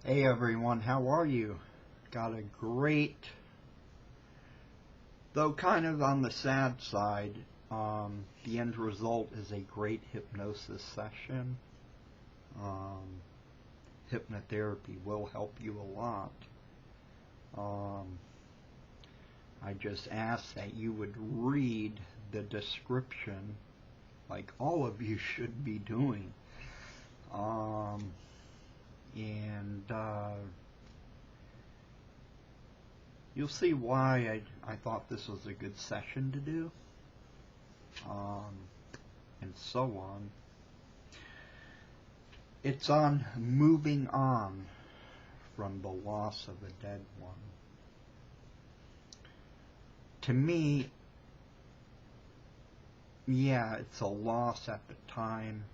Hey everyone, how are you? Got a great, though kind of on the sad side, the end result is a great hypnosis session. Hypnotherapy will help you a lot. I just ask that you would read the description, like all of you should be doing. You'll see why I thought this was a good session to do, and so on. It's on moving on from the loss of a dead one. To me, yeah, it's a loss at the time,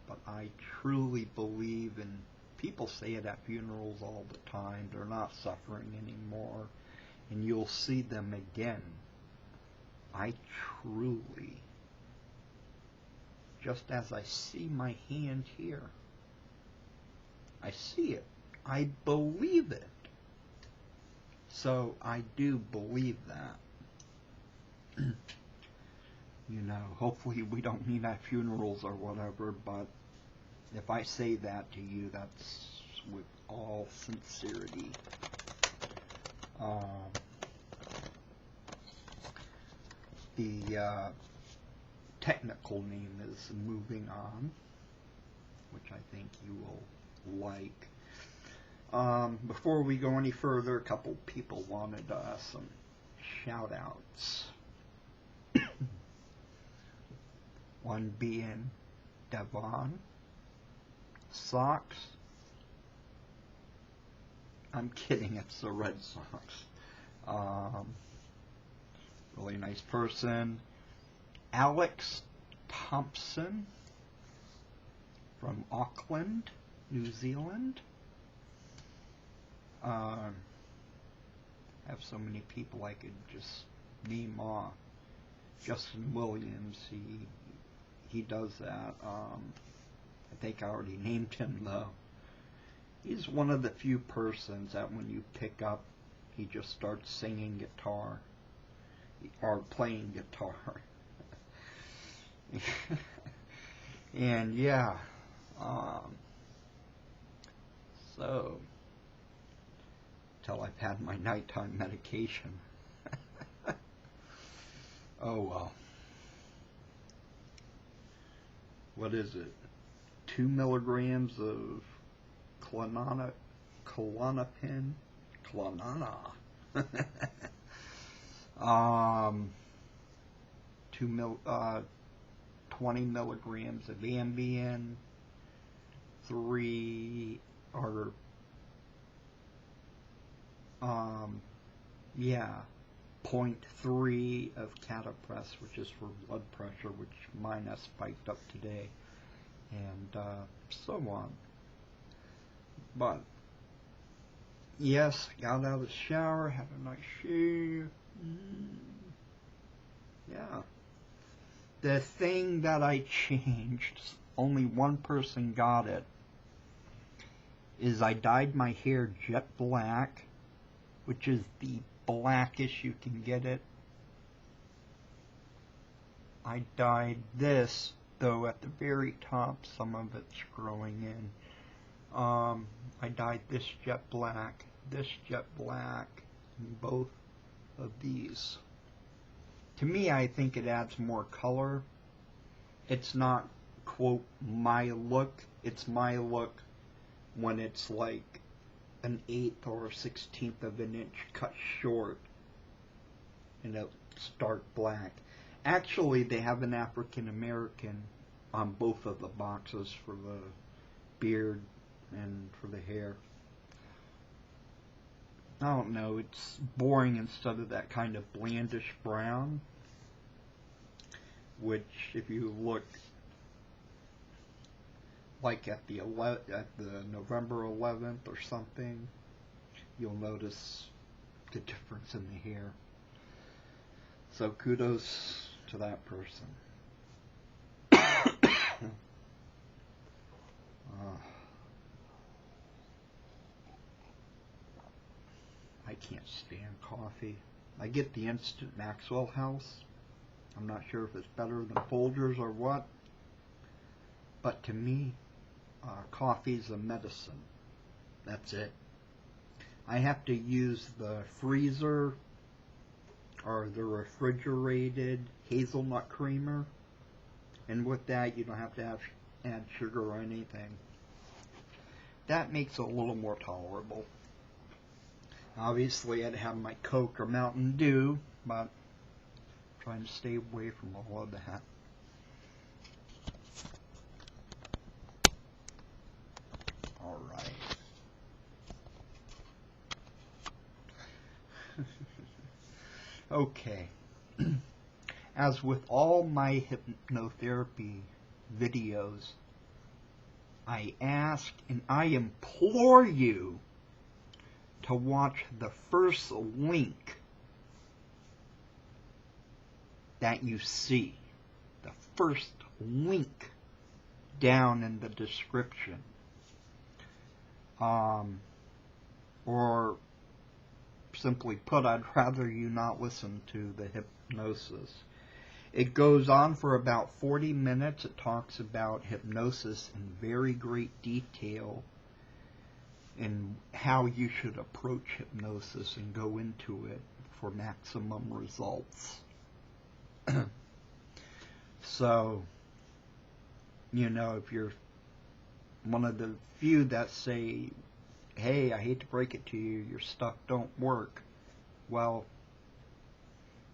but I truly believe in, people say it at funerals all the time, they're not suffering anymore, and you'll see them again. I truly, just as I see my hand here, I see it. I believe it. So I do believe that. You know, hopefully we don't meet at funerals or whatever, but if I say that to you, that's with all sincerity. The technical name is Moving On, which I think you will like. Before we go any further, a couple people wanted some shout-outs. One being Devon Sox. I'm kidding, it's the Red Sox. Really nice person. Alex Thompson from Auckland, New Zealand. I have so many people I could just name off. Justin Williams, he does that. I think I already named him though. He's one of the few persons that when you pick up, he just starts singing guitar or playing guitar. And yeah, so till I've had my nighttime medication. Oh well. What is it? 2 milligrams of Klonopin? 20 milligrams of Ambien, 0.3 of Catapress, which is for blood pressure, which mine has spiked up today, and so on. But yes, got out of the shower, had a nice shave. Yeah. The thing that I changed, only one person got it, is I dyed my hair jet black, which is the blackest you can get it. I dyed this, though at the very top some of it's growing in. I dyed this jet black, and both of these. To me, I think it adds more color. It's not, quote, my look. It's my look when it's like an 1/8 or a 1/16 of an inch cut short and it's dark black. Actually, they have an African American on both of the boxes for the beard and for the hair. I don't know, it's boring instead of that kind of blandish brown, which if you look like at the November 11th or something, you'll notice the difference in the hair. So kudos to that person. can't stand coffee. I get the instant Maxwell House. I'm not sure if it's better than Folgers or what. But to me, coffee's a medicine. That's it. I have to use the freezer or the refrigerated hazelnut creamer. And with that, you don't have to add sugar or anything. That makes it a little more tolerable. Obviously, I'd have my Coke or Mountain Dew, but I'm trying to stay away from all of that. All right. Okay. As with all my hypnotherapy videos, I ask and I implore you to watch the first link that you see. The first link down in the description. Or simply put, I'd rather you not listen to the hypnosis. It goes on for about 40 minutes. It talks about hypnosis in very great detail and how you should approach hypnosis and go into it for maximum results. So, you know, if you're one of the few that say, hey, I hate to break it to you, your stuff don't work, well,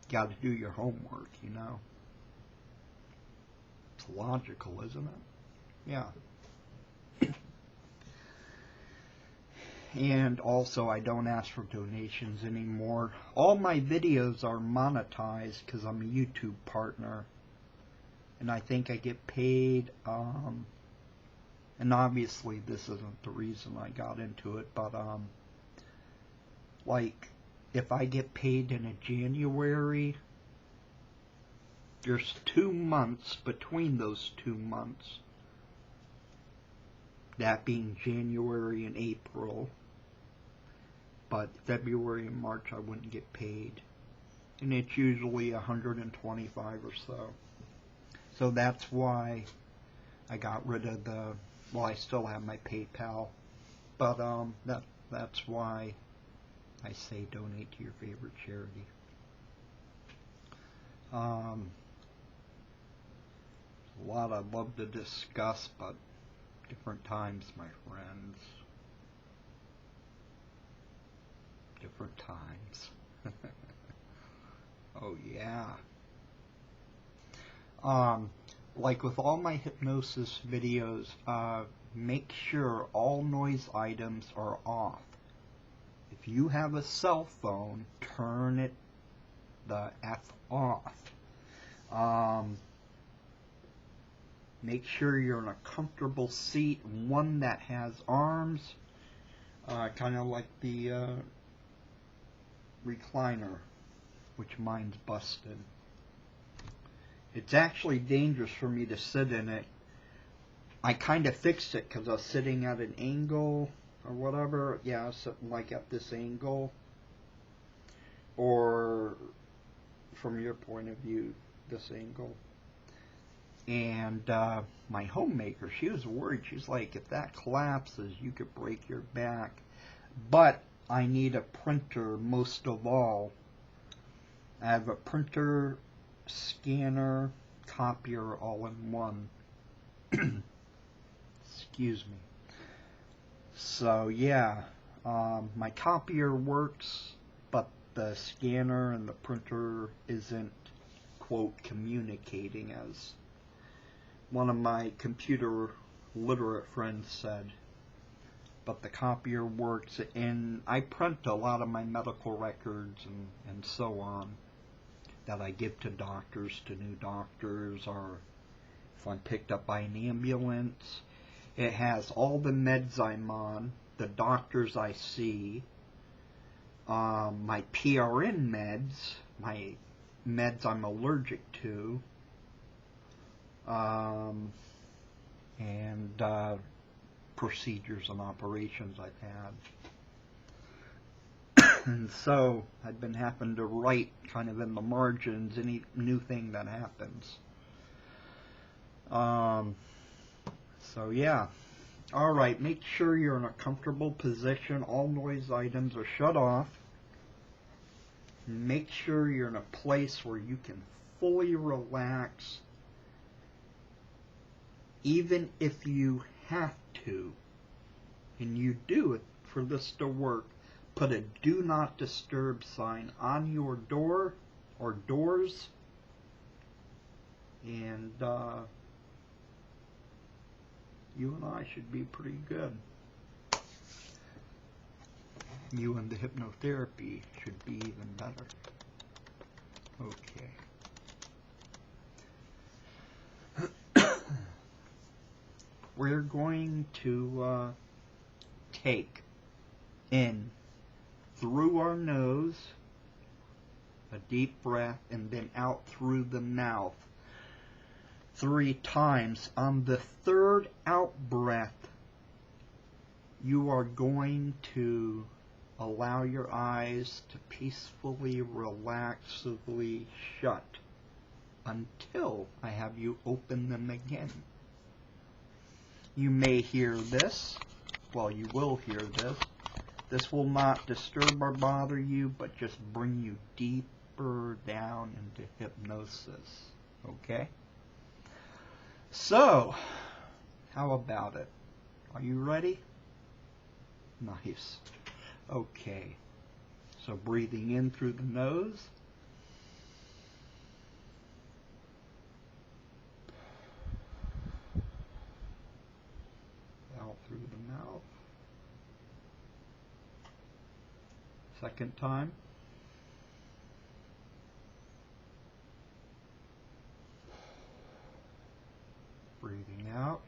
you got to do your homework, you know. It's logical, isn't it? Yeah. And also, I don't ask for donations anymore. All my videos are monetized because I'm a YouTube partner. And I think I get paid, and obviously this isn't the reason I got into it, but like, if I get paid in a January, there's 2 months between those 2 months. That being January and April. But February and March I wouldn't get paid. And it's usually 125 or so. So that's why I got rid of the, well, I still have my PayPal. But that's why I say donate to your favorite charity. A lot I'd love to discuss, but different times, my friends. Different times. Oh yeah. Like with all my hypnosis videos, make sure all noise items are off. If you have a cell phone, turn it the F off. Make sure you're in a comfortable seat, one that has arms, kind of like the recliner, which mine's busted. It's actually dangerous for me to sit in it. I kind of fixed it because I was sitting at an angle or whatever. Yeah, I was sitting like at this angle. Or, from your point of view, this angle. And my homemaker, she was worried. She's like, if that collapses, you could break your back. But I need a printer most of all. I have a printer, scanner, copier all in one. Excuse me. So yeah, my copier works, but the scanner and the printer isn't, quote, communicating, as one of my computer literate friends said. But the copier works, and I print a lot of my medical records and so on that I give to doctors, to new doctors, or if I'm picked up by an ambulance. It has all the meds I'm on, the doctors I see, my PRN meds, my meds I'm allergic to, and procedures and operations I've had. And so I've been having to write kind of in the margins any new thing that happens. So yeah. Alright, make sure you're in a comfortable position. All noise items are shut off. Make sure you're in a place where you can fully relax. Even if you have to, and you do it for this to work, put a do not disturb sign on your door or doors, and you and I should be pretty good. You and the hypnotherapy should be even better. Okay. We're going to take in through our nose a deep breath and then out through the mouth 3 times. On the third out breath, you are going to allow your eyes to peacefully, relaxedly shut until I have you open them again. You may hear this. Well, you will hear this. This will not disturb or bother you, but just bring you deeper down into hypnosis. Okay? So, how about it? Are you ready? Nice. Okay. So breathing in through the nose. Out through the mouth. Second time. Breathing out.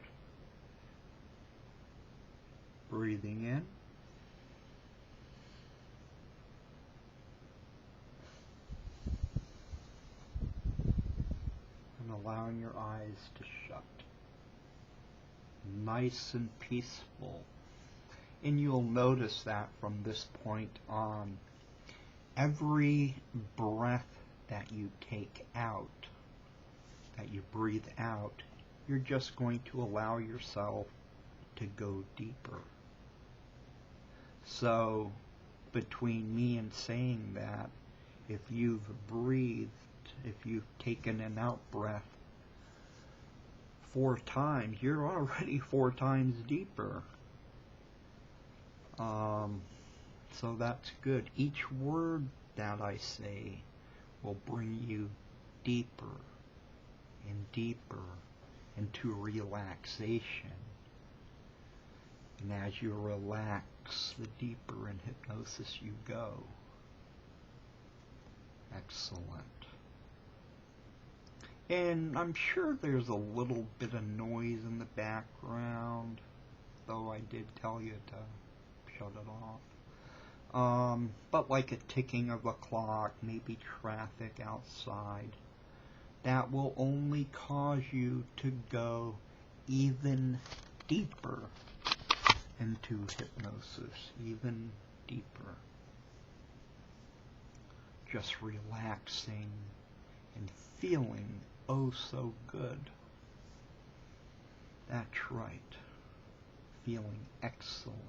Breathing in. And allowing your eyes to shut. Nice and peaceful. And you'll notice that from this point on, every breath that you take out, that you breathe out, you're just going to allow yourself to go deeper. So, between me and saying that, if you've breathed, if you've taken an out breath 4 times, you're already 4 times deeper. So that's good. Each word that I say will bring you deeper and deeper into relaxation. And as you relax, the deeper in hypnosis you go. Excellent. And I'm sure there's a little bit of noise in the background, though I did tell you to shut it off. But like a ticking of a clock, maybe traffic outside, that will only cause you to go even deeper into hypnosis, even deeper. Just relaxing and feeling oh so good. That's right. Feeling excellent.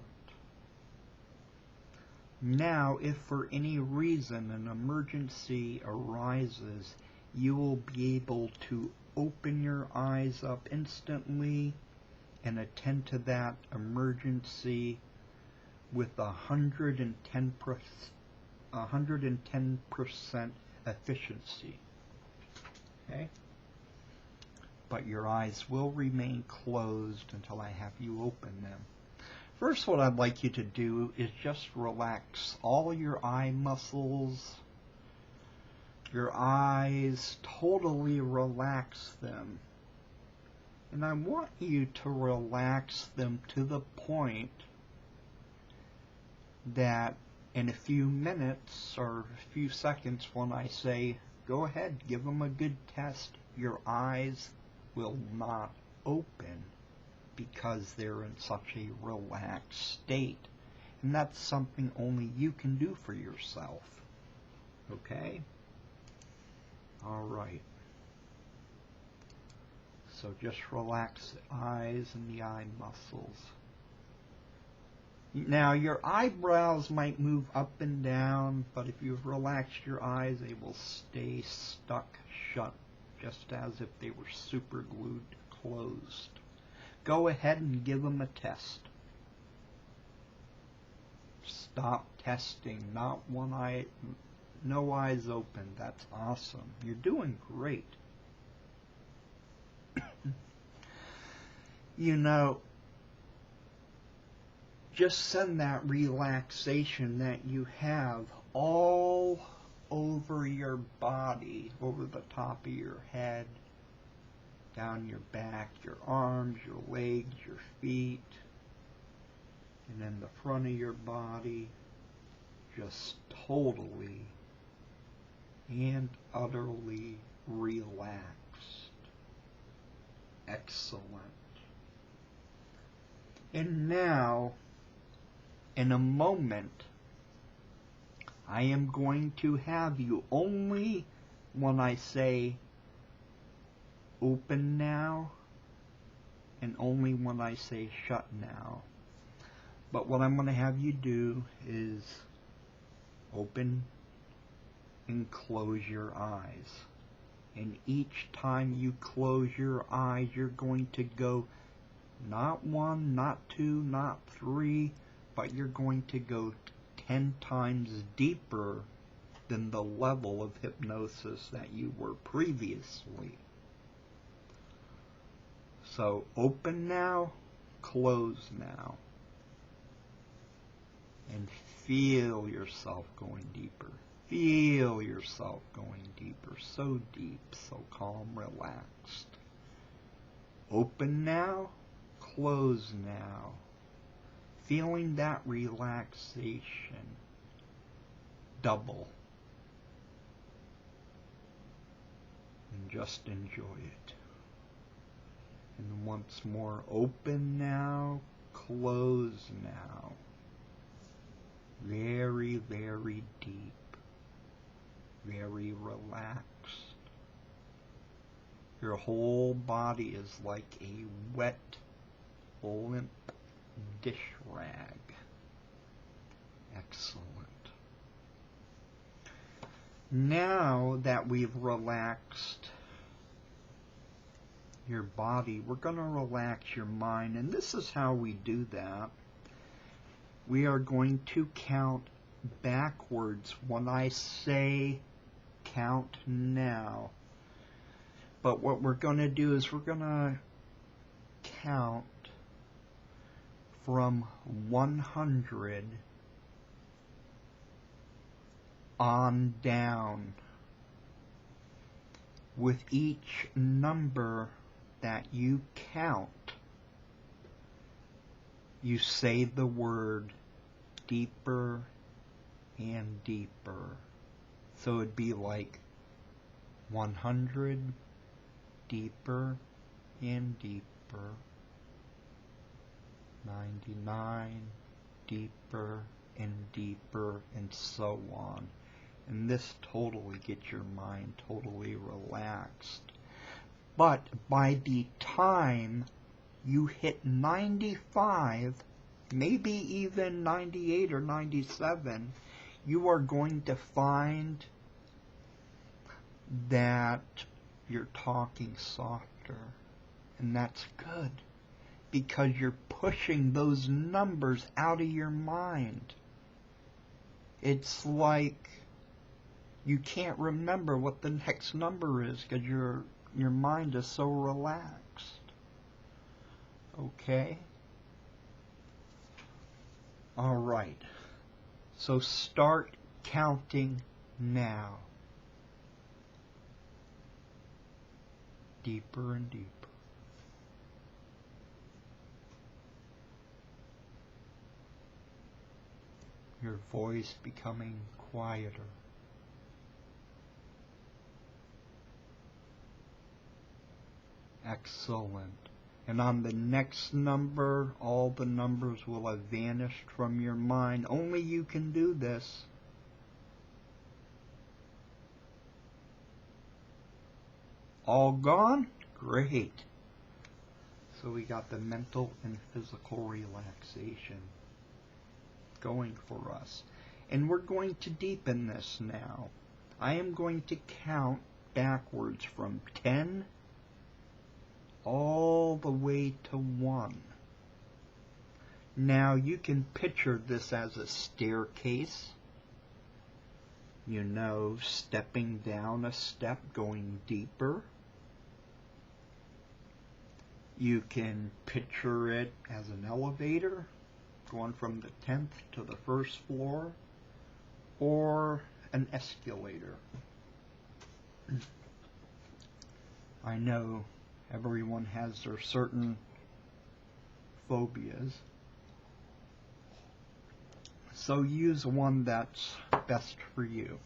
Now, if for any reason an emergency arises, you will be able to open your eyes up instantly and attend to that emergency with 110% efficiency. Okay? But your eyes will remain closed until I have you open them. First, what I'd like you to do is just relax all your eye muscles, your eyes, totally relax them. And I want you to relax them to the point that in a few minutes or a few seconds when I say, go ahead, give them a good test, your eyes will not open because they're in such a relaxed state. And that's something only you can do for yourself. Okay? Alright. So just relax the eyes and the eye muscles. Now your eyebrows might move up and down, but if you've relaxed your eyes, they will stay stuck shut, just as if they were super glued closed. Go ahead and give them a test. Stop testing. Not one eye, no eyes open. That's awesome. You're doing great. You know, just send that relaxation that you have all over your body, over the top of your head, down your back, your arms, your legs, your feet, and then the front of your body, just totally and utterly relaxed. Excellent. And now, in a moment, I am going to have you only when I say open now, and only when I say shut now. But what I'm going to have you do is open and close your eyes. And each time you close your eyes, you're going to go not 1, not 2, not 3, but you're going to go 10 times deeper than the level of hypnosis that you were previously. So open now, close now, and feel yourself going deeper. Feel yourself going deeper, so deep, so calm, relaxed. Open now, close now. Feeling that relaxation double. And just enjoy it. And once more, open now, close now. Very, very deep. Very relaxed. Your whole body is like a wet, limp dish rag. Excellent. Now that we've relaxed your body, we're going to relax your mind, and this is how we do that. We are going to count backwards when I say count now. But what we're going to do is we're going to count from 100 on down. With each number that you count, you say the word deeper and deeper. So it'd be like 100, deeper and deeper, 99, deeper and deeper, and so on. And this totally gets your mind totally relaxed. But by the time you hit 95, maybe even 98 or 97, you are going to find that you're talking softer. And that's good, because you're pushing those numbers out of your mind. It's like you can't remember what the next number is because your mind is so relaxed. Okay? All right. So start counting now. Deeper and deeper. Your voice becoming quieter. Excellent. And on the next number, all the numbers will have vanished from your mind. Only you can do this. All gone? Great. So we got the mental and physical relaxation going for us. And we're going to deepen this now. I am going to count backwards from 10 all the way to 1. Now you can picture this as a staircase. You know, stepping down a step, going deeper. You can picture it as an elevator, going from the 10th to the first floor, or an escalator. I know everyone has their certain phobias, so use one that's best for you.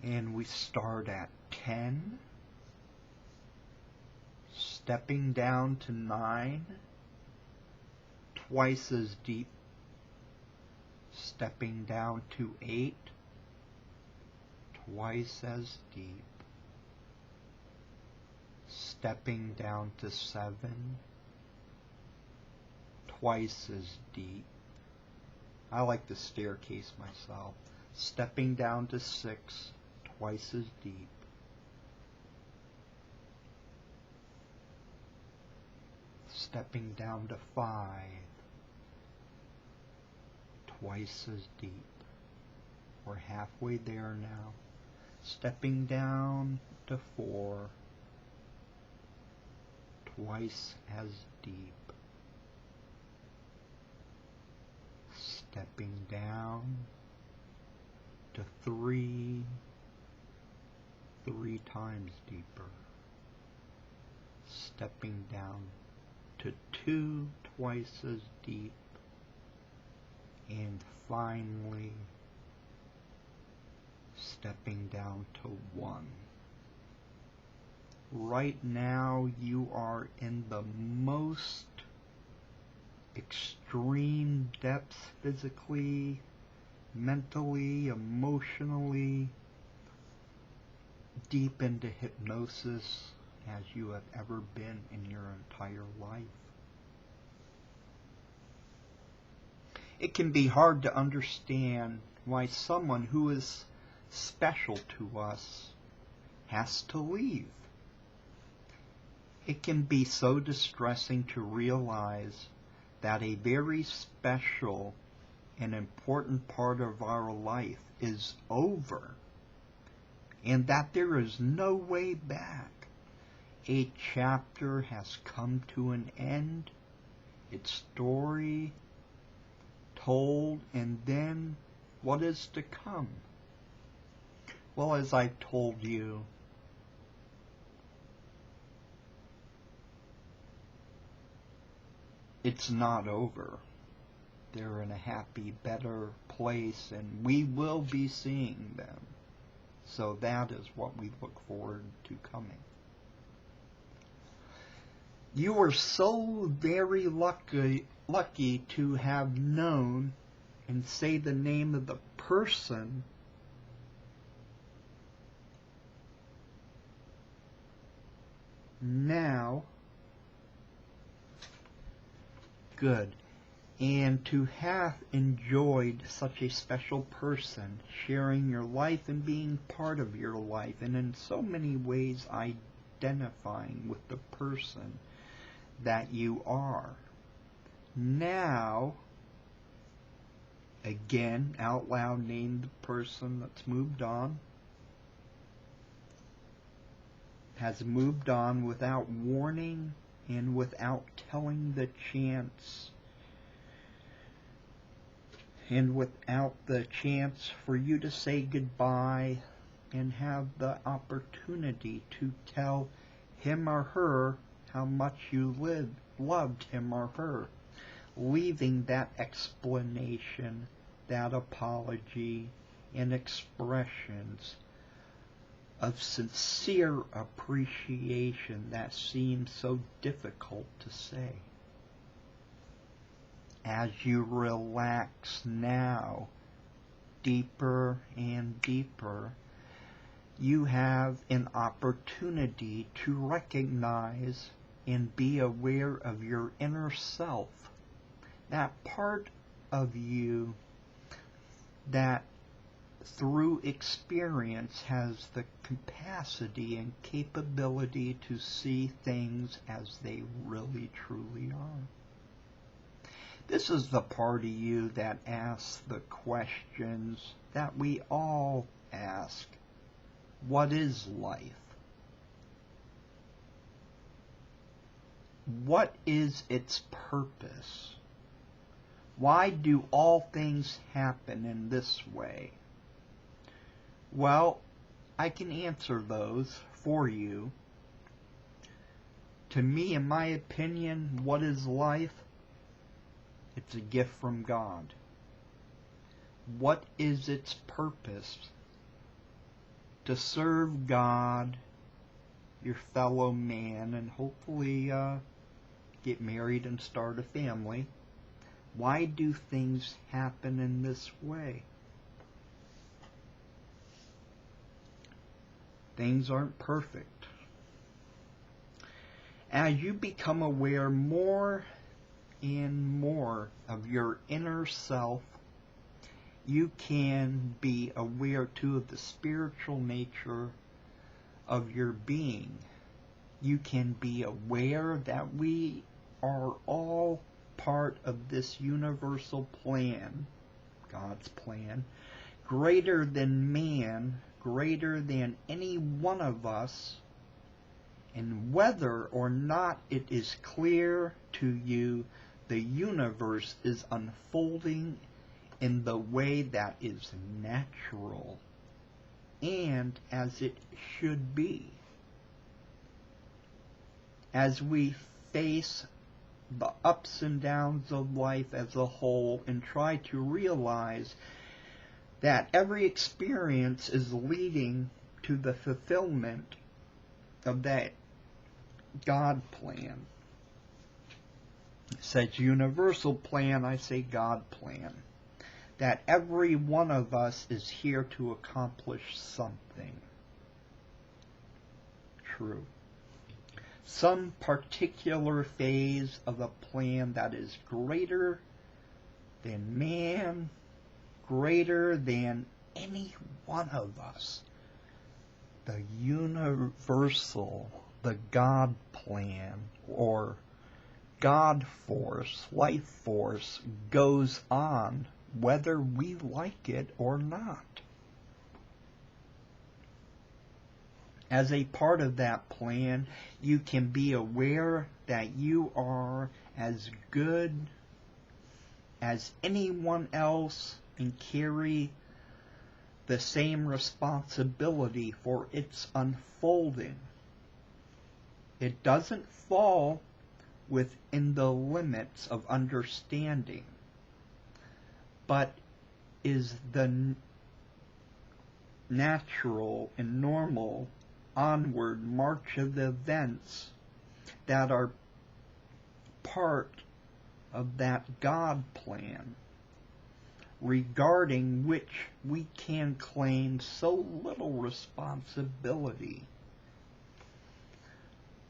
And we start at 10, stepping down to 9, twice as deep, stepping down to 8, twice as deep, stepping down to 7, twice as deep. I like the staircase myself. Stepping down to 6, twice as deep. Stepping down to 5, twice as deep. We're halfway there now. Stepping down to 4, twice as deep. Stepping down to 3, 3 times deeper. Stepping down to 2, twice as deep. And finally, stepping down to 1. Right now, you are in the most extreme depths physically, mentally, emotionally, deep into hypnosis as you have ever been in your entire life. It can be hard to understand why someone who is special to us has to leave. It can be so distressing to realize that a very special and important part of our life is over, and that there is no way back. A chapter has come to an end, its story told, and then what is to come? Well, as I've told you, it's not over. They're in a happy, better place, and we will be seeing them. So that is what we look forward to coming. You are so very lucky to have known and say the name of the person now. Good. And to have enjoyed such a special person, sharing your life and being part of your life, and in so many ways identifying with the person that you are. Now, again, out loud name the person that's moved on, has moved on without warning and without telling the chance, and without the chance for you to say goodbye and have the opportunity to tell him or her how much you loved him or her, leaving that explanation, that apology, and expressions of sincere appreciation that seems so difficult to say. As you relax now, deeper and deeper, you have an opportunity to recognize and be aware of your inner self, that part of you that through experience has the capacity and capability to see things as they really truly are. This is the part of you that asks the questions that we all ask. What is life? What is its purpose? Why do all things happen in this way? Well, I can answer those for you. To me, in my opinion, what is life? It's a gift from God. What is its purpose? To serve God, your fellow man, and hopefully get married and start a family. Why do things happen in this way? Things aren't perfect. As you become aware more and more of your inner self, you can be aware too of the spiritual nature of your being. You can be aware that we are all part of this universal plan, God's plan, greater than man, greater than any one of us, and whether or not it is clear to you, the universe is unfolding in the way that is natural and as it should be. As we face the ups and downs of life as a whole and try to realize that every experience is leading to the fulfillment of that God plan. It says universal plan, I say God plan. That every one of us is here to accomplish something. True. Some particular phase of a plan that is greater than man, greater than any one of us. The universal, the God plan, or God force, life force, goes on whether we like it or not. As a part of that plan, you can be aware that you are as good as anyone else and carry the same responsibility for its unfolding. It doesn't fall within the limits of understanding, but is the natural and normal onward march of the events that are part of that God plan, regarding which we can claim so little responsibility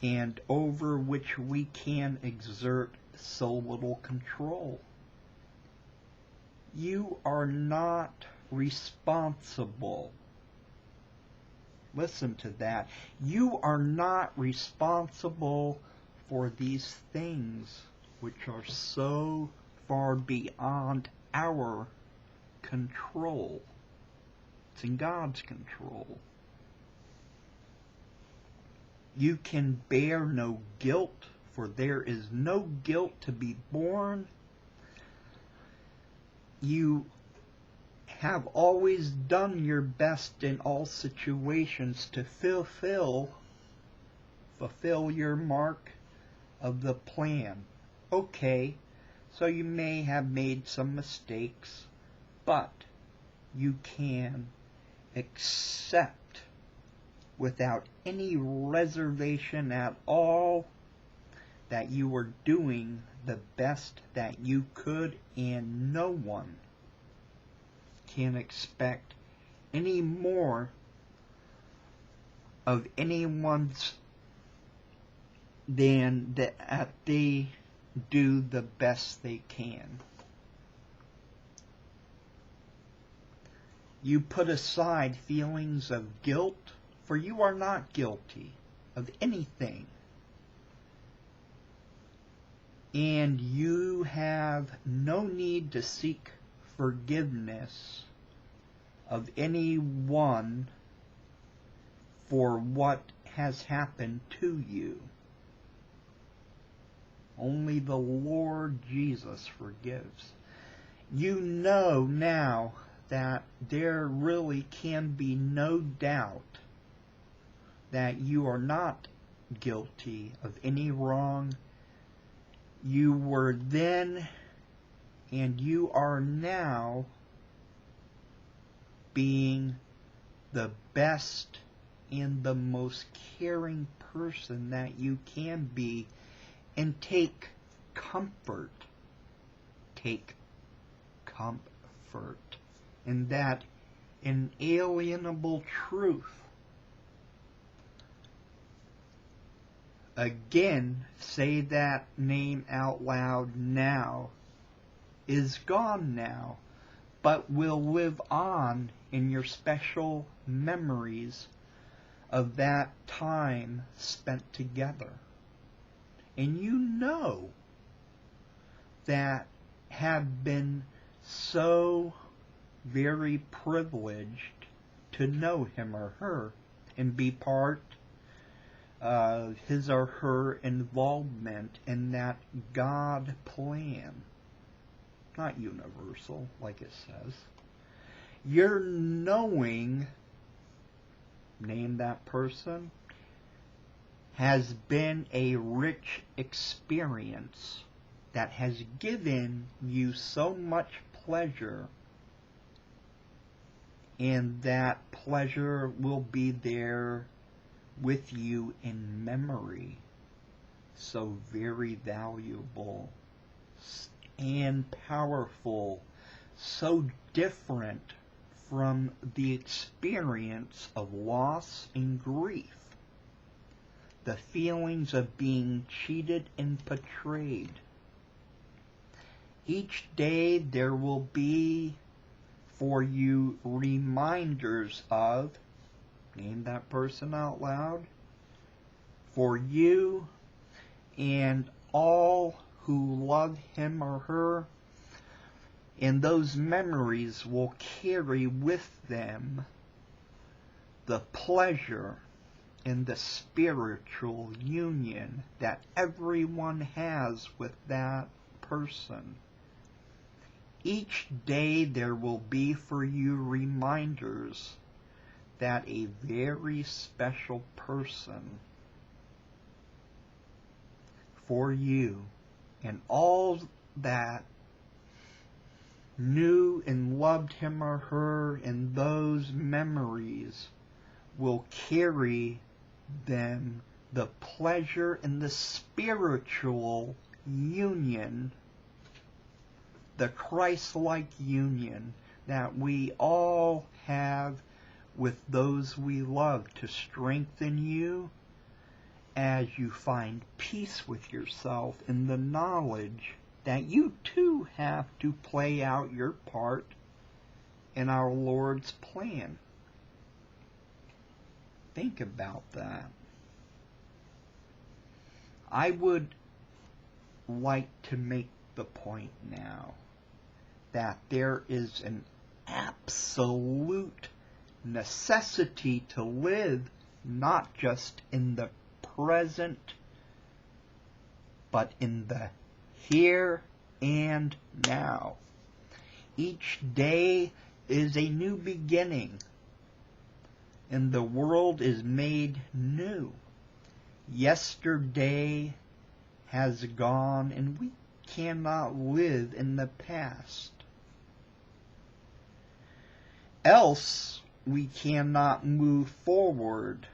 and over which we can exert so little control. You are not responsible. Listen to that. You are not responsible for these things which are so far beyond our control. It's in God's control. You can bear no guilt, for there is no guilt to be borne. You have always done your best in all situations to fulfill your mark of the plan. Okay, so you may have made some mistakes, but you can accept without any reservation at all that you were doing the best that you could, and no one can expect any more of anyone's than that they do the best they can. You put aside feelings of guilt, for you are not guilty of anything. And you have no need to seek forgiveness of anyone for what has happened to you. Only the Lord Jesus forgives. You know now that there really can be no doubt that you are not guilty of any wrong. You were then and you are now being the best and the most caring person that you can be, and take comfort in that inalienable truth. Again, say that name out loud now. Is gone now, but will live on in your special memories of that time spent together. And you know that have been so very privileged to know him or her and be part of his or her involvement in that God plan. Not universal, like it says. Your knowing, name that person, has been a rich experience that has given you so much pleasure, and that pleasure will be there with you in memory. So very valuable and powerful, so different from the experience of loss and grief, the feelings of being cheated and betrayed. Each day there will be for you reminders of, name that person out loud, for you and all who love him or her, and those memories will carry with them the pleasure and the spiritual union that everyone has with that person. Each day there will be for you reminders that a very special person for you and all that knew and loved him or her, and those memories will carry them the pleasure and the spiritual union, the Christ-like union that we all have with those we love, to strengthen you as you find peace with yourself in the knowledge that you too have to play out your part in our Lord's plan. Think about that. I would like to make the point now that there is an absolute necessity to live not just in the present, but in the here and now. Each day is a new beginning, and the world is made new. Yesterday has gone, and we cannot live in the past. Else we cannot move forward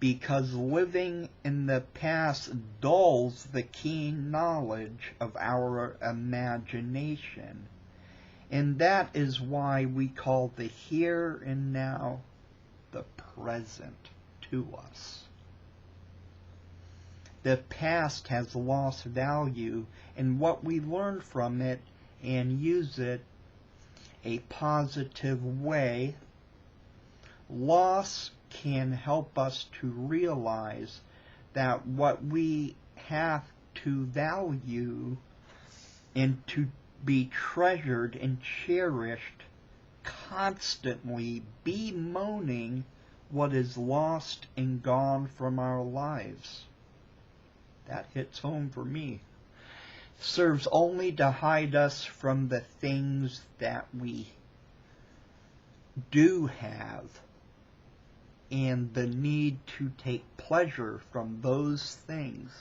because living in the past dulls the keen knowledge of our imagination. And that is why we call the here and now the present to us. The past has lost value, and what we learn from it and use it a positive way, loss can help us to realize that what we have to value and to be treasured and cherished, constantly bemoaning what is lost and gone from our lives. That hits home for me. Serves only to hide us from the things that we do have and the need to take pleasure from those things.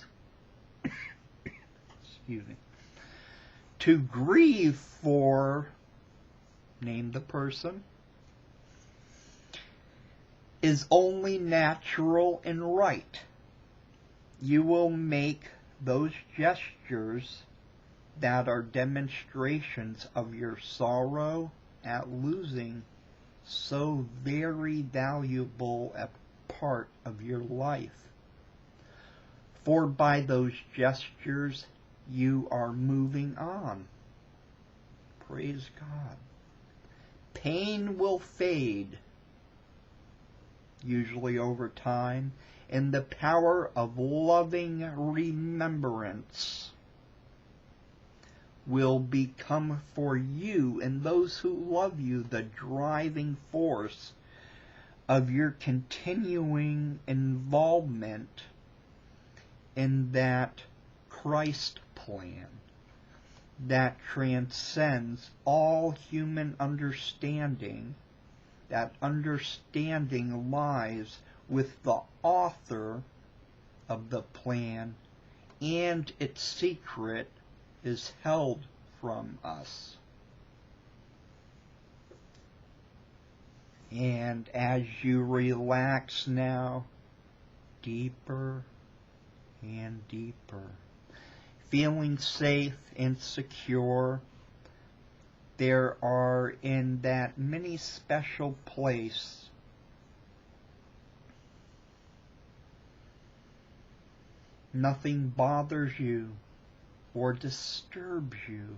Excuse me. To grieve for, name the person, is only natural and right. You will make those gestures that are demonstrations of your sorrow at losing so very valuable a part of your life. For by those gestures you are moving on. Praise God. Pain will fade, usually over time, and the power of loving remembrance will become for you and those who love you the driving force of your continuing involvement in that Christ plan that transcends all human understanding. That understanding lies with the author of the plan, and its secret is held from us. And as you relax now, deeper and deeper, feeling safe and secure, there are in that many special place nothing bothers you or disturbs you,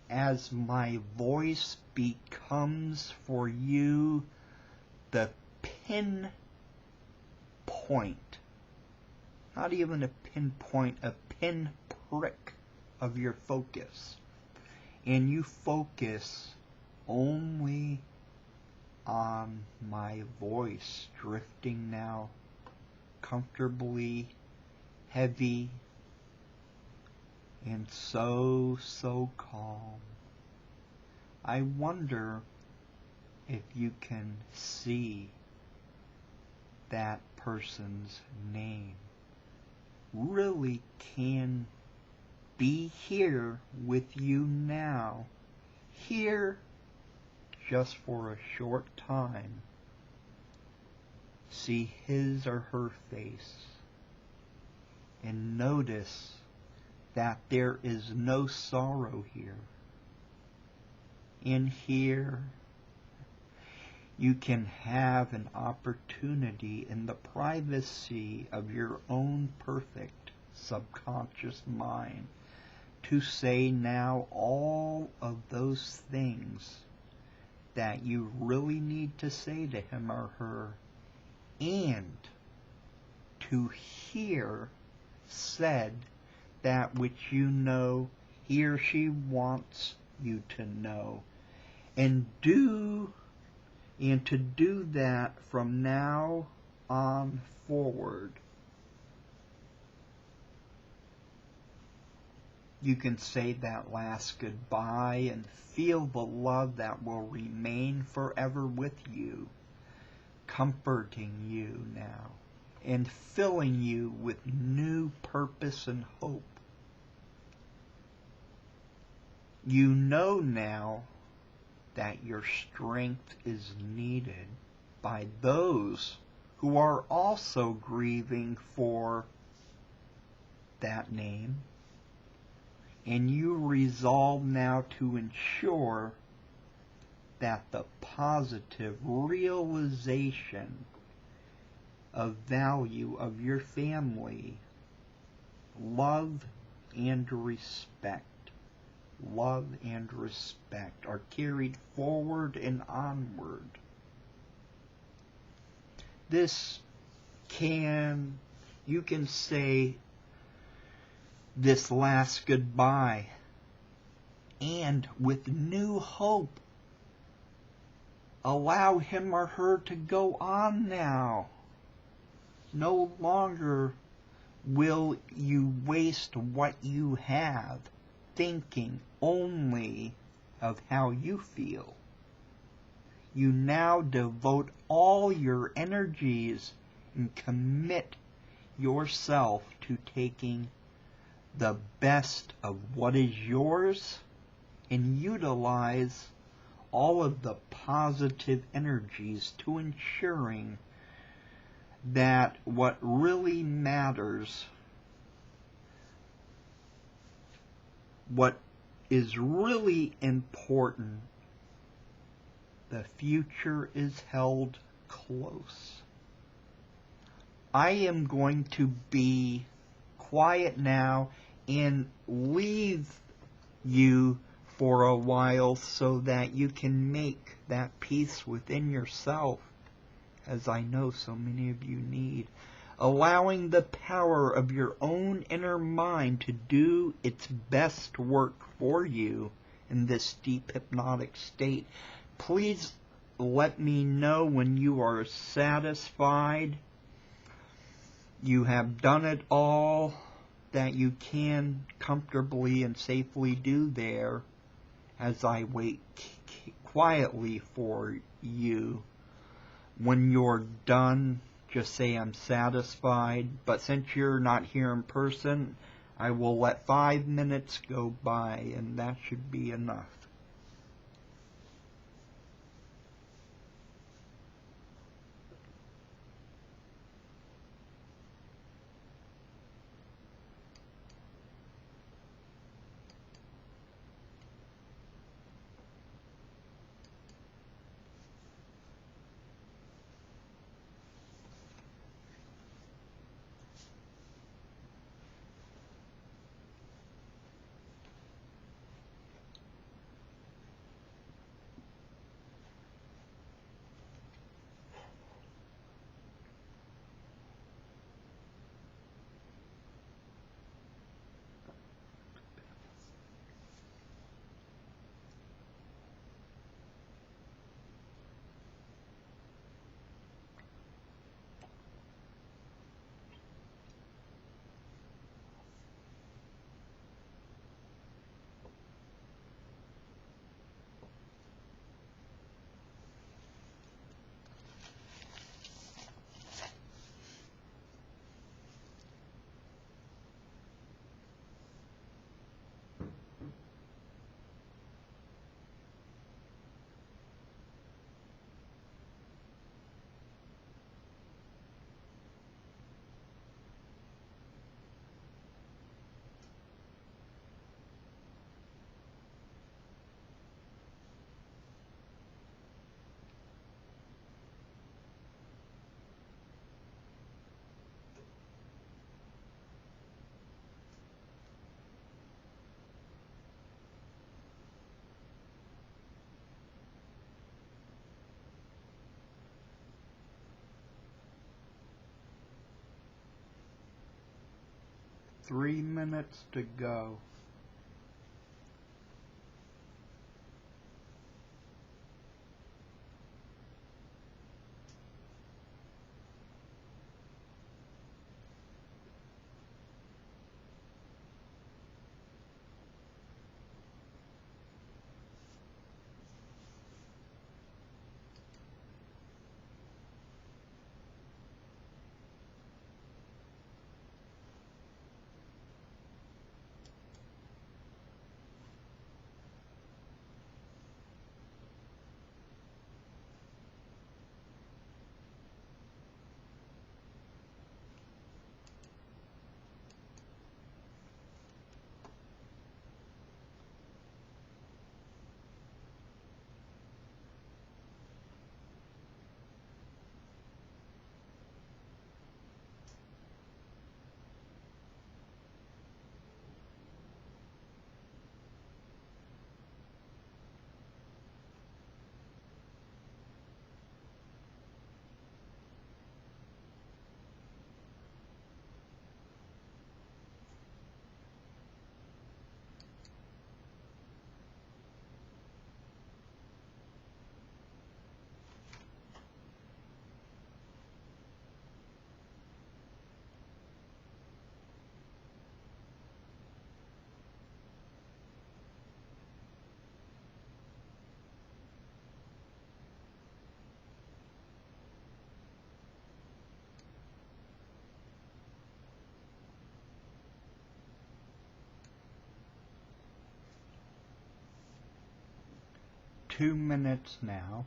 as my voice becomes for you the pinpoint, not even a pinpoint, a pinprick of your focus. And you focus only on my voice, drifting now comfortably heavy and so calm. I wonder if you can see that person's name. Really can be here with you now, here just for a short time. See his or her face and notice that there is no sorrow here. In here, you can have an opportunity in the privacy of your own perfect subconscious mind to say now all of those things that you really need to say to him or her, and to hear said that which you know he or she wants you to know, and to do that from now on forward. You can say that last goodbye and feel the love that will remain forever with you, comforting you now and filling you with new purpose and hope. You know now that your strength is needed by those who are also grieving for that name, and you resolve now to ensure that the positive realization of value of your family, love and respect, are carried forward and onward. You can say this last goodbye, and with new hope, allow him or her to go on now. No longer will you waste what you have thinking only of how you feel. You now devote all your energies and commit yourself to taking the best of what is yours and utilize all of the positive energies to ensuring that what really matters, what is really important, the future is held close. I am going to be quiet now and leave you for a while so that you can make that peace within yourself, as I know so many of you need. Allowing the power of your own inner mind to do its best work for you in this deep hypnotic state. Please let me know when you are satisfied you have done it all that you can comfortably and safely do there, as I wait quietly for you. When you're done, just say I'm satisfied. But since you're not here in person, I will let 5 minutes go by, and that should be enough. Three minutes to go. 2 minutes now.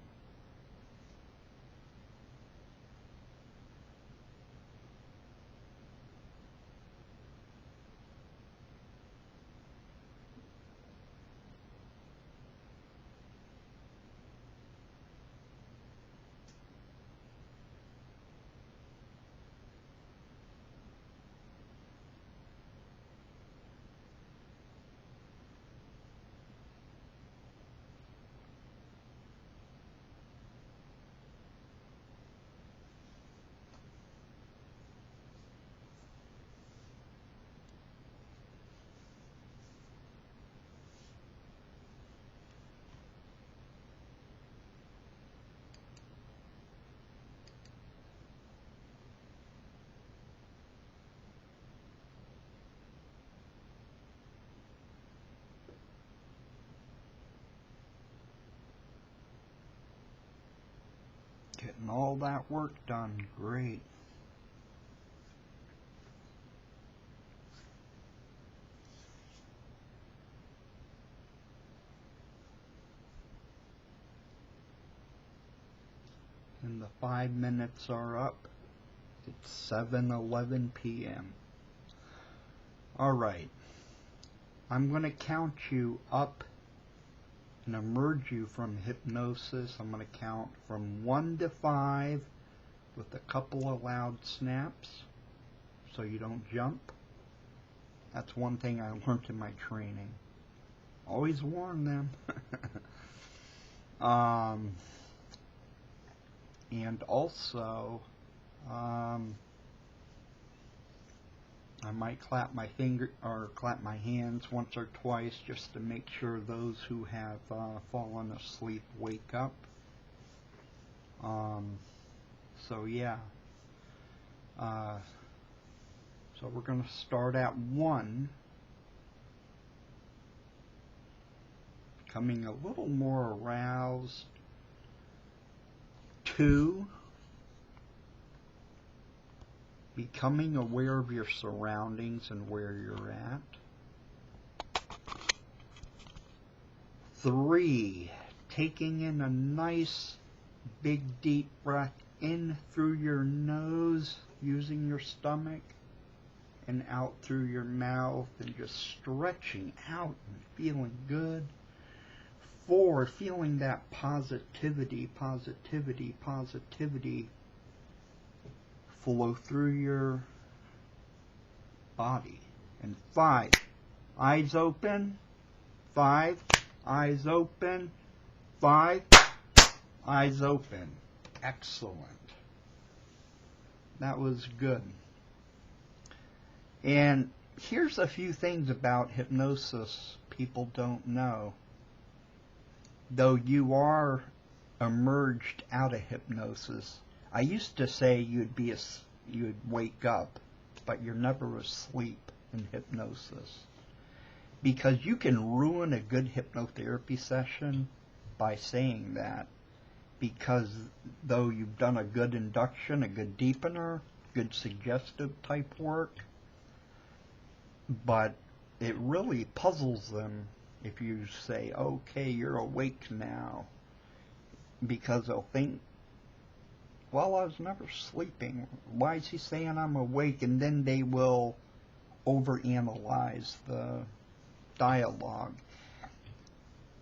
Getting all that work done. Great. And the 5 minutes are up. It's 7:11 p.m. Alright. I'm going to count you up and emerge you from hypnosis. I'm going to count from 1 to 5 with a couple of loud snaps so you don't jump. That's one thing I learned in my training. Always warn them. And also, I might clap my finger or clap my hands once or twice just to make sure those who have fallen asleep wake up. So yeah. So we're going to start at 1, becoming a little more aroused. 2, becoming aware of your surroundings and where you're at. 3, taking in a nice big deep breath in through your nose using your stomach and out through your mouth and just stretching out and feeling good. 4, feeling that positivity flow through your body. And 5, eyes open. 5, eyes open. 5, eyes open. Excellent. That was good. And here's a few things about hypnosis people don't know. Though you are emerged out of hypnosis, I used to say you'd wake up, but you're never asleep in hypnosis. Because you can ruin a good hypnotherapy session by saying that. Because though you've done a good induction, a good deepener, good suggestive type work, but it really puzzles them if you say, okay, you're awake now. Because they'll think, well, I was never sleeping. Why is he saying I'm awake? And then they will overanalyze the dialogue.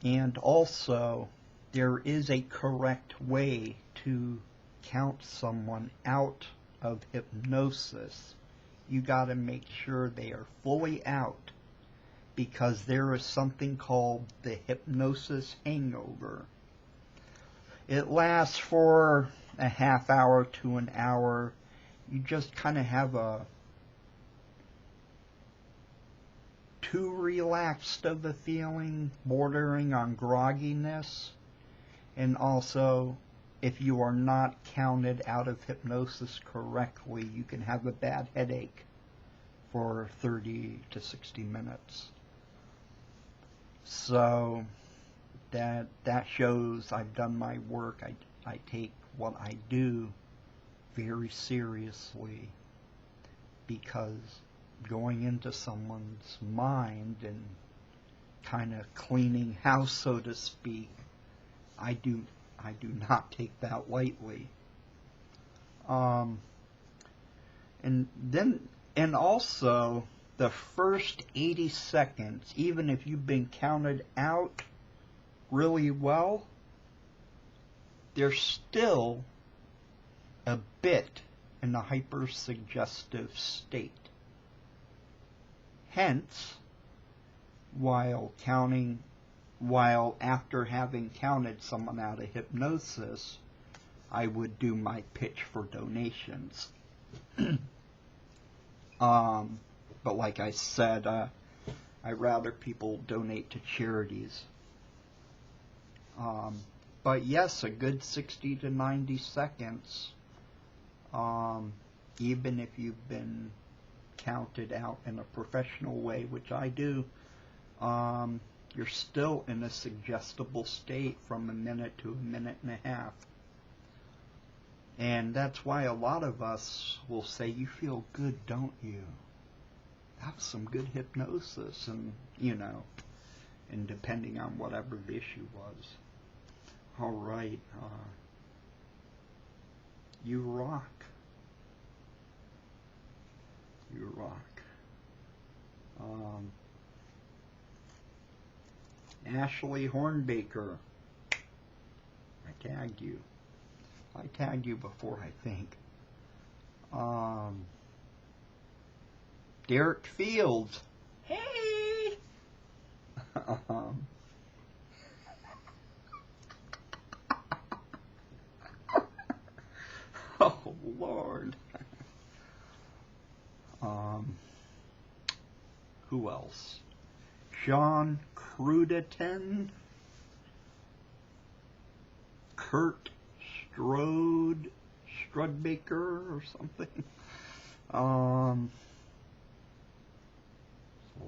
And also, there is a correct way to count someone out of hypnosis. You got to make sure they are fully out, because there is something called the hypnosis hangover. It lasts for a half hour to an hour. You just kind of have a too relaxed of a feeling, bordering on grogginess. And also, if you are not counted out of hypnosis correctly, you can have a bad headache for 30 to 60 minutes. So that shows I've done my work. I take what I do very seriously, because going into someone's mind and kind of cleaning house, so to speak, I do not take that lightly. And also the first 80 seconds, even if you've been counted out really well, there's still a bit in a hypersuggestive state. Hence, while after having counted someone out of hypnosis, I would do my pitch for donations. But like I said, I'd rather people donate to charities. But yes, a good 60 to 90 seconds, even if you've been counted out in a professional way, which I do, you're still in a suggestible state from a minute to a minute and a half. And that's why a lot of us will say, you feel good, don't you? That was some good hypnosis, and, you know, and depending on whatever the issue was. All right, you rock. You rock. Ashley Hornbaker, I tagged you. I tagged you before, I think. Derek Fields, hey! Oh, Lord. Who else? John Cruditon, Kurt Strudbaker or something. A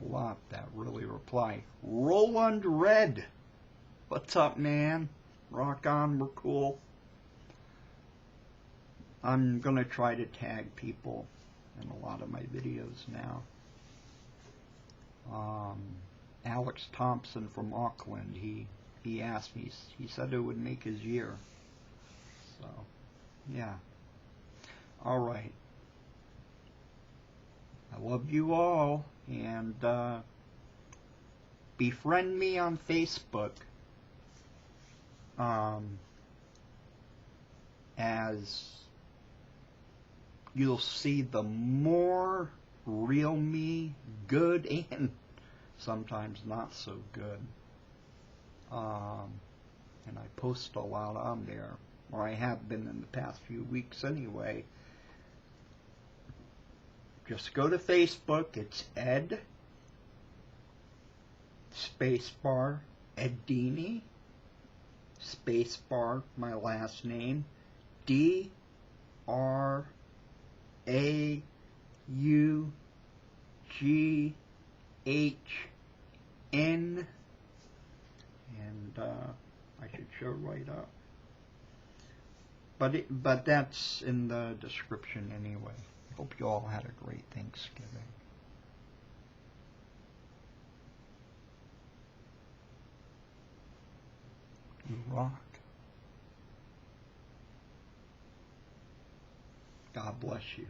lot that really reply. Roland Red, what's up, man? Rock on, we're cool. I'm gonna try to tag people in a lot of my videos now. Alex Thompson from Auckland, he asked me, he said it would make his year. So, yeah. All right. I love you all, and befriend me on Facebook. As you'll see the more real me, good and sometimes not so good. And I post a lot on there, or I have been in the past few weeks anyway. Just go to Facebook, it's Ed, spacebar, Eddini, spacebar, my last name, DRAUGHN, and I should show right up. But that's in the description anyway. Hope you all had a great Thanksgiving. You rock. God bless you.